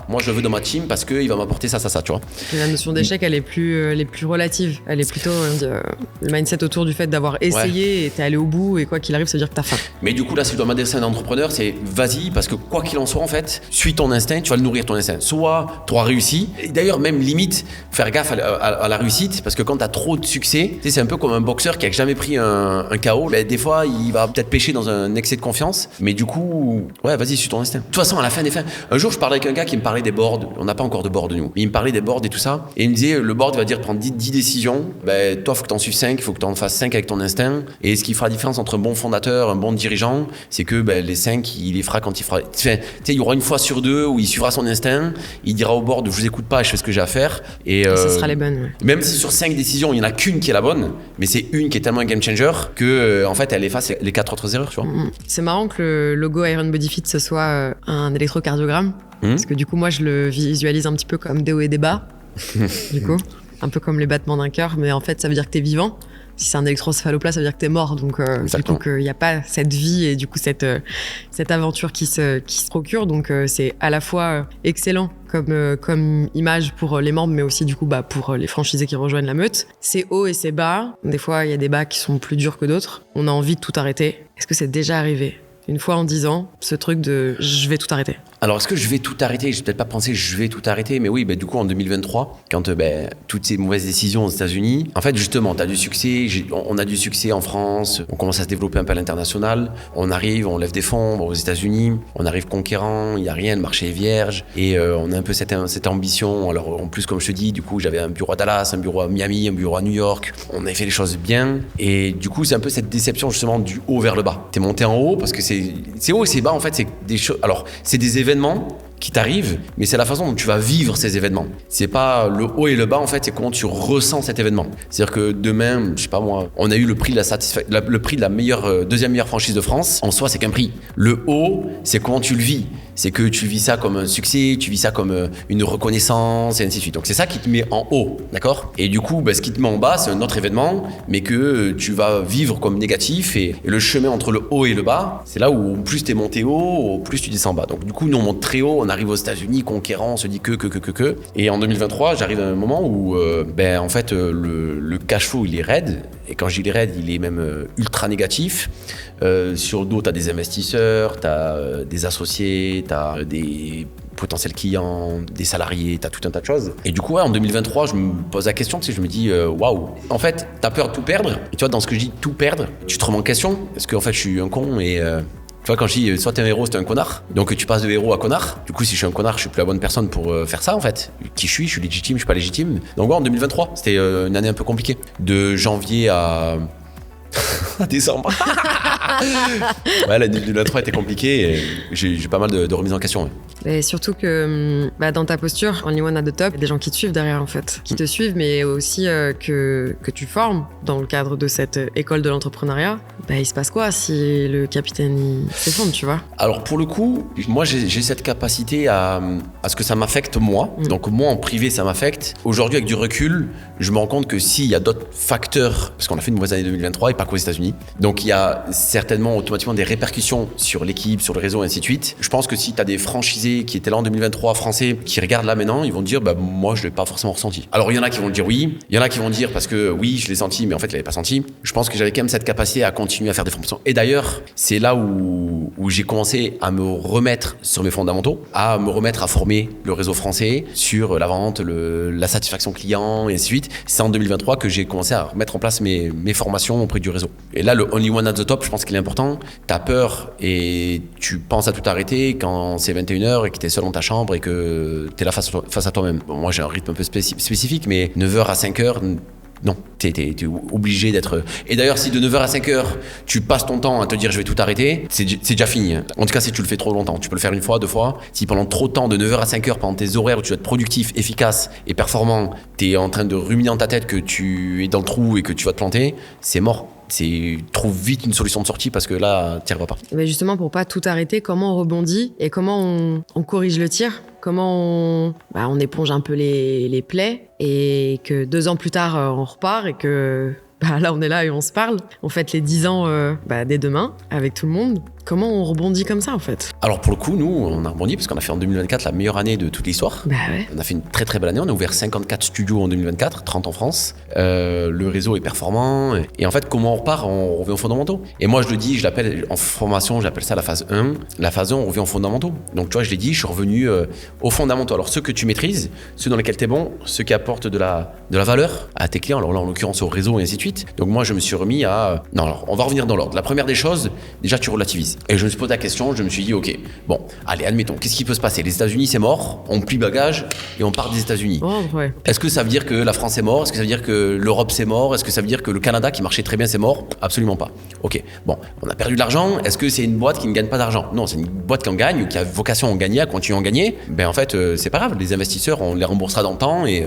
S2: Moi, je le veux dans ma team parce qu'il va m'apporter ça, tu vois.
S3: Et la notion d'échec, elle est plus relative. Elle est plutôt le mindset autour du fait d'avoir essayé et t'es allé au bout, et quoi qu'il arrive, ça veut dire que t'as faim.
S2: Mais du coup, là, si je dois m'adresser à un entrepreneur, c'est vas-y, parce que quoi qu'il en soit, en fait, suis ton instinct, tu vas le nourrir ton instinct. Soit tu auras réussi, et d'ailleurs, même limite, faire gaffe à la réussite, parce que quand t'as trop de succès, tu sais, c'est un peu comme un boxeur qui a jamais pris un KO. Ben, des fois, il va peut-être pêcher dans un excès de confiance, mais du coup, ouais, vas-y, suis ton instinct. De toute façon, à la fin des fins, un jour, je parlais avec un gars qui me parlait des boards. On n'a pas encore de board, nous. Mais il me parlait des boards et tout ça. Et il me disait, le board va dire prendre 10 décisions. Ben, toi, faut que t'en suives 5, faut que t'en fasses 5 avec ton instinct. Et ce qui fera la différence entre un bon fondateur, un bon dirigeant, c'est que ben, les 5, il les fera quand il fera. Enfin, tu sais, il y aura une fois sur 2 où il suivra son instinct. Il dira au board, je vous écoute pas, je fais ce que j'ai à faire. Et
S3: ce sera les bonnes. Ouais.
S2: Même si sur 5 décisions, il y en a qu'une qui est la bonne, mais c'est une qui est tellement un game changer que, en fait, elle efface les 4 autres erreurs, tu vois.
S3: C'est marrant que le logo Iron Body Fit ce soit un électrocardiogramme. Parce que du coup, moi, je le visualise un petit peu comme des hauts et des bas. Du coup, un peu comme les battements d'un cœur, mais en fait, ça veut dire que t'es vivant. Si c'est un électrocéphaloplasme, ça veut dire que t'es mort. Donc, du coup, qu'il n'y a pas cette vie et du coup, cette aventure qui se procure. Donc, c'est à la fois excellent comme image pour les membres, mais aussi, du coup, pour les franchisés qui rejoignent la meute. C'est haut et c'est bas. Des fois, il y a des bas qui sont plus durs que d'autres. On a envie de tout arrêter. Est-ce que c'est déjà arrivé ? Une fois en 10 ans, ce truc de je vais tout arrêter.
S2: Alors, est-ce que je vais tout arrêter ? Je n'ai peut-être pas pensé je vais tout arrêter, mais oui, du coup, en 2023, quand toutes ces mauvaises décisions aux États-Unis, en fait, justement, tu as du succès, on a du succès en France, on commence à se développer un peu à l'international, on arrive, on lève des fonds aux États-Unis, on arrive conquérant, il n'y a rien, le marché est vierge, et on a un peu cette ambition. Alors, en plus, comme je te dis, du coup, j'avais un bureau à Dallas, un bureau à Miami, un bureau à New York, on avait fait les choses bien, et du coup, c'est un peu cette déception, justement, du haut vers le bas. Tu es monté en haut, parce que c'est haut et c'est bas, en fait, c'est des choses. Alors, c'est des événements qui t'arrivent, mais c'est la façon dont tu vas vivre ces événements. C'est pas le haut et le bas, en fait, c'est comment tu ressens cet événement. C'est-à-dire que demain, je sais pas moi, on a eu le prix de la meilleure, deuxième meilleure franchise de France. En soi, c'est qu'un prix. Le haut, c'est comment tu le vis. C'est que tu vis ça comme un succès, tu vis ça comme une reconnaissance, et ainsi de suite. Donc c'est ça qui te met en haut, d'accord ? Et du coup, ce qui te met en bas, c'est un autre événement, mais que tu vas vivre comme négatif. Et le chemin entre le haut et le bas, c'est là où plus t'es monté haut, au plus tu descends bas. Donc du coup, nous on monte très haut, on arrive aux États-Unis, conquérant, on se dit que. Et en 2023, j'arrive à un moment où, en fait, le cash flow, il est raide. Et quand je dis il est raide, il est même ultra négatif. Sur le dos, tu as des investisseurs, tu as des associés, tu as des potentiels clients, des salariés, tu as tout un tas de choses. Et du coup, en 2023, je me pose la question, je me dis, waouh, en fait, tu as peur de tout perdre. Et tu vois, dans ce que je dis, tout perdre, tu te remets en question. Est-ce qu'en fait, je suis un con et... Tu vois, quand je dis soit t'es un héros, soit t'es un connard. Donc tu passes de héros à connard. Du coup, si je suis un connard, je suis plus la bonne personne pour faire ça, en fait. Qui je suis légitime, je suis pas légitime. Donc en 2023, c'était une année un peu compliquée. De janvier à décembre. Ouais, l'année 2023 était compliquée et j'ai pas mal de remises en question. Ouais.
S3: Et surtout que dans ta posture, Only One at the Top, il y a des gens qui te suivent derrière, en fait. Qui te suivent, mais aussi que tu formes dans le cadre de cette école de l'entrepreneuriat. Il se passe quoi si le capitaine s'effondre, tu vois ?
S2: Alors pour le coup, moi j'ai cette capacité à ce que ça m'affecte moi. Donc moi en privé ça m'affecte. Aujourd'hui avec du recul, je me rends compte que s'il y a d'autres facteurs, parce qu'on a fait une mauvaise année 2023 et pas qu'aux États-Unis, donc il y a certainement automatiquement des répercussions sur l'équipe, sur le réseau et ainsi de suite. Je pense que si tu as des franchisés qui étaient là en 2023 français, qui regardent là maintenant, ils vont te dire moi je l'ai pas forcément ressenti. Alors il y en a qui vont le dire oui, il y en a qui vont dire parce que oui je l'ai senti mais en fait je l'avais pas senti. Je pense que j'avais quand même cette capacité à continuer à faire des formations. Et d'ailleurs, c'est là où j'ai commencé à me remettre sur mes fondamentaux, à me remettre à former le réseau français sur la vente, la satisfaction client et ainsi de suite. C'est en 2023 que j'ai commencé à mettre en place mes formations auprès du réseau. Et là, le Only One at the Top, je pense qu'il est important. T'as peur et tu penses à tout arrêter quand c'est 21h et que t'es seul dans ta chambre et que t'es là face à toi-même. Bon, moi, j'ai un rythme un peu spécifique, mais 9h à 5h, Non, t'es obligé d'être... Et d'ailleurs, si de 9h à 5h, tu passes ton temps à te dire je vais tout arrêter, c'est déjà fini. En tout cas, si tu le fais trop longtemps, tu peux le faire une fois, 2 fois. Si pendant trop de temps, de 9h à 5h, pendant tes horaires où tu dois être productif, efficace et performant, t'es en train de ruminer dans ta tête que tu es dans le trou et que tu vas te planter, c'est mort. Trouve vite une solution de sortie parce que là, t'y arriveras pas.
S3: Mais justement, pour pas tout arrêter, comment on rebondit et comment on corrige le tir? Comment on éponge un peu les plaies et que 2 ans plus tard, on repart et que là, on est là et on se parle. On fête les 10 ans dès demain avec tout le monde. Comment on rebondit comme ça, en fait?
S2: Alors pour le coup, nous, on a rebondi parce qu'on a fait en 2024 la meilleure année de toute l'histoire.
S3: Bah ouais.
S2: On a fait une très très belle année. On a ouvert 54 studios en 2024, 30 en France. Le réseau est performant. Et en fait, comment on repart? On revient aux fondamentaux. Et moi, je le dis, je l'appelle en formation, j'appelle ça la phase 1. La phase 1, on revient aux fondamentaux. Donc tu vois, je l'ai dit, je suis revenu aux fondamentaux. Alors ceux que tu maîtrises, ceux dans lesquels tu es bon, ceux qui apportent de la valeur à tes clients, alors là en l'occurrence au réseau et ainsi de suite. Donc moi, je me suis remis à... Non, alors on va revenir dans l'ordre. La première des choses, déjà tu relativises. Et je me suis posé la question, je me suis dit, ok, bon, allez, admettons, qu'est-ce qui peut se passer? Les États-Unis, c'est mort, on plie bagage et on part des États-Unis.
S3: Oh, ouais.
S2: Est-ce que ça veut dire que la France est mort? Est-ce que ça veut dire que l'Europe c'est mort? Est-ce que ça veut dire que le Canada qui marchait très bien c'est mort? Absolument pas. Ok, bon, on a perdu de l'argent. Est-ce que c'est une boîte qui ne gagne pas d'argent? Non, c'est une boîte qui en gagne ou qui a vocation à en gagner, à continuer à en gagner. Ben en fait, c'est pas grave. Les investisseurs, on les remboursera dans le temps et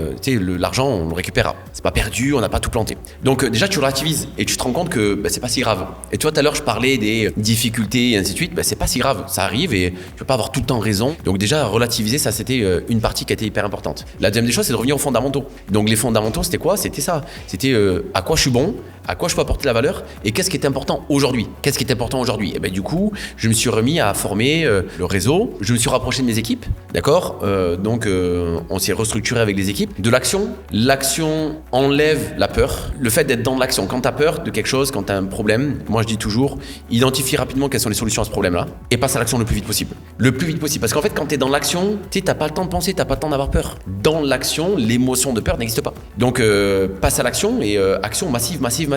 S2: l'argent, on le récupérera. C'est pas perdu, on n'a pas tout planté. Donc déjà, tu relativises et tu te rends compte que c'est pas si grave. Et toi, tout à l'heure, je parlais des difficultés et ainsi de suite. C'est pas si grave. Ça arrive et tu peux pas avoir tout le temps raison. Donc déjà, relativiser, ça c'était une partie qui a été hyper importante. La deuxième des choses, c'est de revenir aux fondamentaux. Donc les fondamentaux, c'était quoi? C'était ça. C'était à quoi je suis bon, à quoi je peux apporter de la valeur et qu'est-ce qui est important aujourd'hui. Qu'est-ce qui est important aujourd'hui? Et ben du coup, je me suis remis à former le réseau. Je me suis rapproché de mes équipes, d'accord. Donc on s'est restructuré avec les équipes. De l'action. L'action enlève la peur. Le fait d'être dans de l'action. Quand tu as peur de quelque chose, quand tu as un problème, moi je dis toujours, identifie rapidement quelles sont les solutions à ce problème-là et passe à l'action le plus vite possible. Le plus vite possible. Parce qu'en fait, quand tu es dans l'action, tu n'as pas le temps de penser, tu n'as pas le temps d'avoir peur. Dans l'action, l'émotion de peur n'existe pas. Donc passe à l'action et action massive.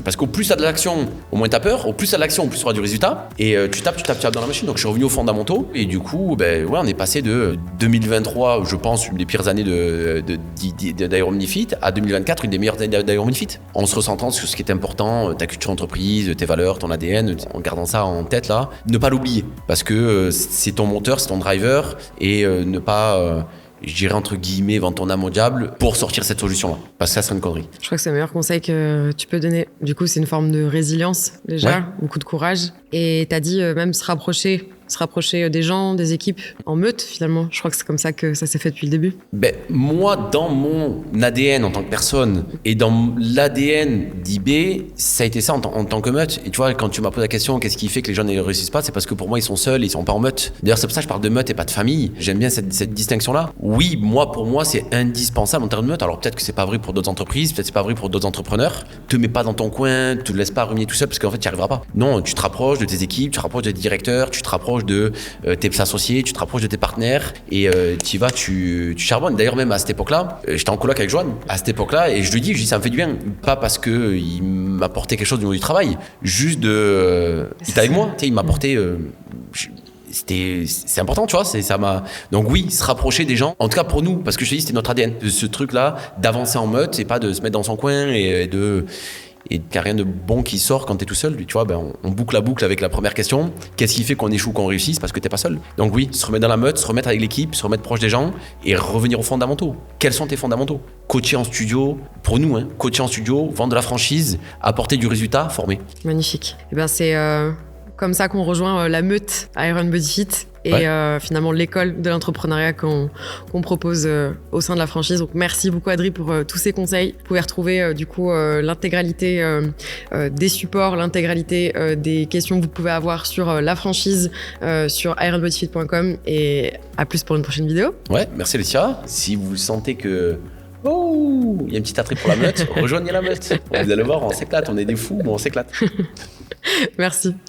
S2: Parce qu'au plus tu as de l'action, au moins tu as peur. Au plus tu as de l'action, au plus tu auras du résultat. Et tu tapes dans la machine. Donc je suis revenu aux fondamentaux. Et du coup, on est passé de 2023, je pense, une des pires années d'Ironman à 2024, une des meilleures années d'Ironman. En se recentrant sur ce qui est important, ta culture entreprise, tes valeurs, ton ADN, en gardant ça en tête là, ne pas l'oublier. Parce que c'est ton moteur, c'est ton driver. Et ne pas... je dirais entre guillemets, vendre ton âme au diable pour sortir cette solution-là. Parce que ça serait une connerie.
S3: Je crois que c'est le meilleur conseil que tu peux donner. Du coup, c'est une forme de résilience, déjà,
S2: ouais.
S3: Beaucoup de courage. Et t'as dit même se rapprocher des gens, des équipes, en meute, finalement. Je crois que c'est comme ça que ça s'est fait depuis le début.
S2: Moi, dans mon ADN en tant que personne et dans l'ADN d'IB, ça a été ça en tant que meute. Et tu vois, quand tu m'as posé la question, qu'est-ce qui fait que les gens ne réussissent pas? C'est parce que pour moi, ils sont seuls, ils sont pas en meute. D'ailleurs, c'est pour ça que je parle de meute et pas de famille. J'aime bien cette distinction-là. Oui, pour moi, c'est indispensable en termes de meute. Alors peut-être que c'est pas vrai pour d'autres entreprises, peut-être que c'est pas vrai pour d'autres entrepreneurs. Te mets pas dans ton coin, te laisse pas ruminer tout seul parce qu'en fait, tu n'y arriveras pas. Non, tu te rapproches de tes équipes, tu te rapproches de tes directeurs, tu te rapproches de tes associés, tu te rapproches de tes partenaires et tu y vas, tu charbonnes. D'ailleurs, même à cette époque-là, j'étais en coloc avec Joanne à cette époque-là et je lui dis ça me fait du bien. Pas parce qu'il m'apportait quelque chose du niveau du travail, juste il était avec moi, il m'apportait. C'est important, tu vois, ça m'a. Donc oui, se rapprocher des gens, en tout cas pour nous, parce que je te dis, c'était notre ADN, ce truc-là, d'avancer en meute, c'est pas de se mettre dans son coin et qu'il n'y a rien de bon qui sort quand tu es tout seul. Tu vois, on boucle la boucle avec la première question. Qu'est-ce qui fait qu'on échoue, qu'on réussisse? Parce que tu n'es pas seul. Donc oui, se remettre dans la meute, se remettre avec l'équipe, se remettre proche des gens et revenir aux fondamentaux. Quels sont tes fondamentaux? Coacher en studio, pour nous, coacher en studio, vendre de la franchise, apporter du résultat, former.
S3: Magnifique. Et c'est comme ça qu'on rejoint la meute à Iron Body Fit. Et ouais. Finalement l'école de l'entrepreneuriat qu'on propose au sein de la franchise. Donc merci beaucoup Adri pour tous ces conseils. Vous pouvez retrouver du coup l'intégralité des supports, l'intégralité des questions que vous pouvez avoir sur la franchise sur ironbodyfit.com et à plus pour une prochaine vidéo.
S2: Ouais, merci Laetitia. Si vous sentez que il y a un petit attrait pour la meute, rejoignez la meute. Vous allez voir, on s'éclate, on est des fous, mais on s'éclate.
S3: Merci.